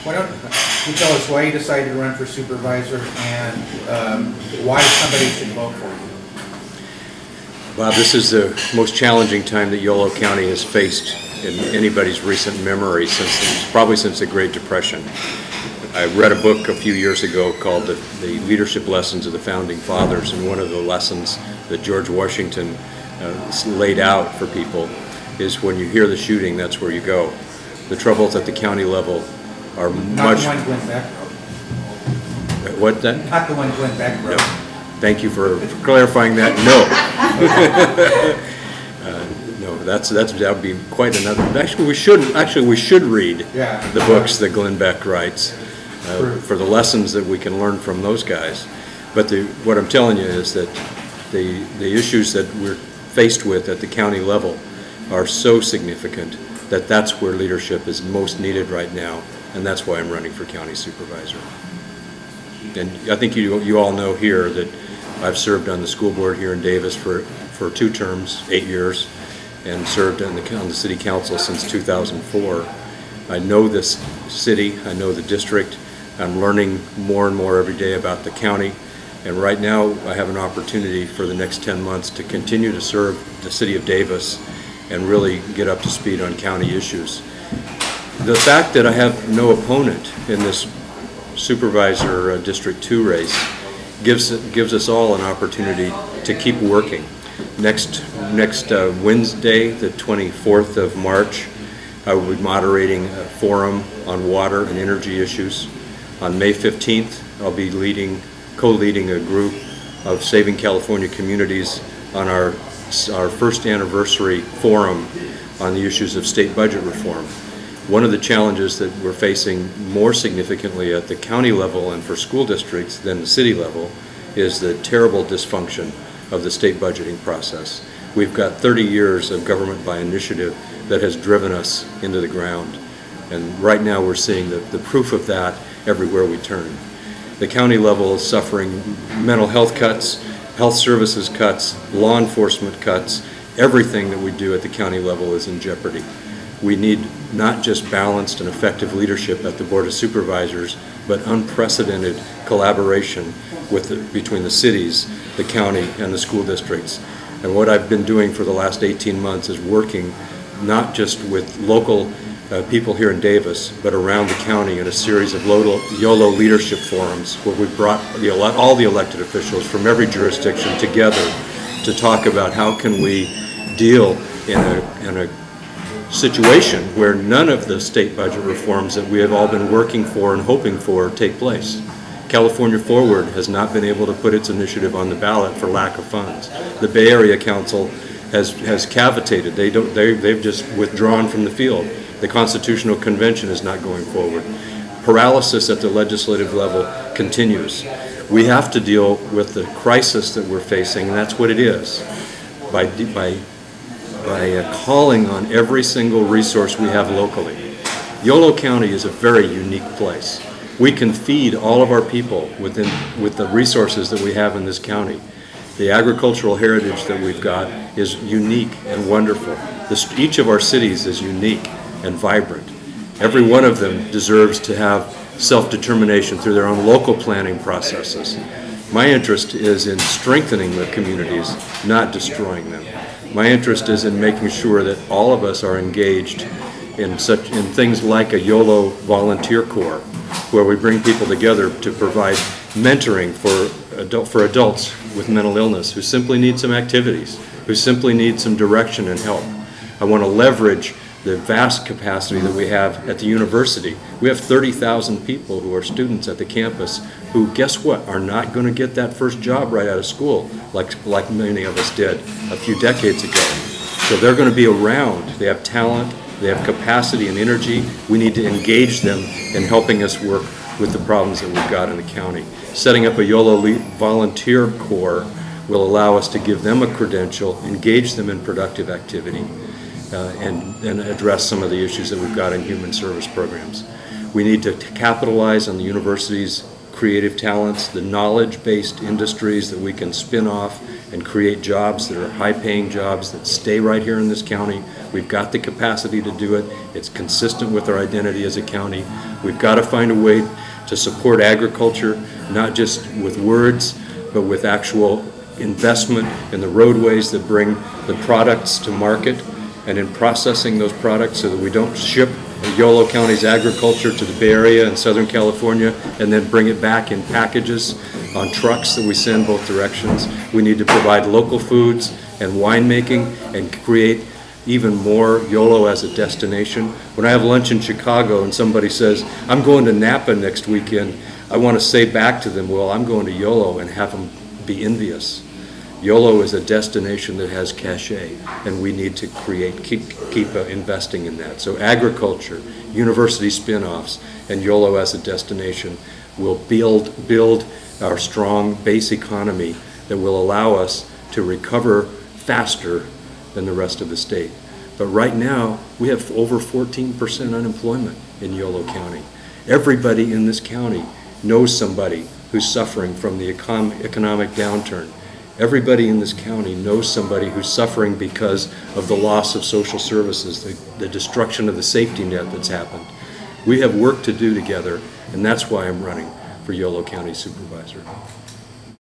Why don't you tell us why you decided to run for supervisor and why somebody should vote for you? Bob, this is the most challenging time that Yolo County has faced in anybody's recent memory, probably since the Great Depression. I read a book a few years ago called the Leadership Lessons of the Founding Fathers, and one of the lessons that George Washington laid out for people is when you hear the shooting, that's where you go. The troubles at the county level are much... Not the one Glenn Beck wrote. What then? Not the one Glenn Beck wrote. No. Thank you for clarifying that. No. No, that would be quite another. Actually, we should read the books that Glenn Beck writes for the lessons that we can learn from those guys. But what I'm telling you is that the issues that we're faced with at the county level are so significant that that's where leadership is most needed right now, and that's why I'm running for county supervisor. And I think you all know here that I've served on the school board here in Davis for 2 terms, 8 years, and served on the city council since 2004. I know this city, I know the district. I'm learning more and more every day about the county, and right now I have an opportunity for the next 10 months to continue to serve the city of Davis and really get up to speed on county issues. The fact that I have no opponent in this Supervisor District 2 race gives us all an opportunity to keep working. Next Wednesday, the 24th of March, I will be moderating a forum on water and energy issues. On May 15th, I'll be co-leading a group of Saving California communities on our first anniversary forum on the issues of state budget reform. One of the challenges that we're facing more significantly at the county level and for school districts than the city level is the terrible dysfunction of the state budgeting process. We've got 30 years of government by initiative that has driven us into the ground. And right now we're seeing the proof of that everywhere we turn. The county level is suffering mental health cuts, health services cuts, law enforcement cuts. Everything that we do at the county level is in jeopardy. We need not just balanced and effective leadership at the Board of Supervisors, but unprecedented collaboration between the cities, the county, and the school districts. And what I've been doing for the last 18 months is working not just with local people here in Davis, but around the county in a series of Yolo leadership forums where we brought all the elected officials from every jurisdiction together to talk about how can we deal in a situation where none of the state budget reforms that we have all been working for and hoping for take place. California Forward has not been able to put its initiative on the ballot for lack of funds. The Bay Area Council has cavitated. They've just withdrawn from the field. The Constitutional Convention is not going forward. Paralysis at the legislative level continues. We have to deal with the crisis that we're facing, and that's what it is. By calling on every single resource we have locally. Yolo County is a very unique place. We can feed all of our people with the resources that we have in this county. The agricultural heritage that we've got is unique and wonderful. Each of our cities is unique and vibrant. Every one of them deserves to have self-determination through their own local planning processes. My interest is in strengthening the communities, not destroying them. My interest is in making sure that all of us are engaged in things like a Yolo volunteer corps, where we bring people together to provide mentoring for adults with mental illness who simply need some activities, who simply need some direction and help. I want to leverage the vast capacity that we have at the university. We have 30,000 people who are students at the campus who, guess what, are not going to get that first job right out of school like many of us did a few decades ago. So they're going to be around. They have talent, they have capacity and energy. We need to engage them in helping us work with the problems that we've got in the county. Setting up a Yolo volunteer corps will allow us to give them a credential, engage them in productive activity, and address some of the issues that we've got in human service programs. We need to capitalize on the university's creative talents, the knowledge-based industries that we can spin off and create jobs that are high-paying jobs that stay right here in this county. We've got the capacity to do it. It's consistent with our identity as a county. We've got to find a way to support agriculture, not just with words, but with actual investment in the roadways that bring the products to market, and in processing those products so that we don't ship Yolo County's agriculture to the Bay Area and Southern California and then bring it back in packages on trucks that we send both directions. We need to provide local foods and winemaking and create even more Yolo as a destination. When I have lunch in Chicago and somebody says, I'm going to Napa next weekend, I want to say back to them, well, I'm going to Yolo, and have them be envious. Yolo is a destination that has cachet, and we need to keep investing in that. So agriculture, university spin-offs, and Yolo as a destination will build our strong base economy that will allow us to recover faster than the rest of the state. But right now, we have over 14% unemployment in Yolo County. Everybody in this county knows somebody who's suffering from the economic downturn. Everybody in this county knows somebody who's suffering because of the loss of social services, the destruction of the safety net that's happened. We have work to do together, and that's why I'm running for Yolo County Supervisor.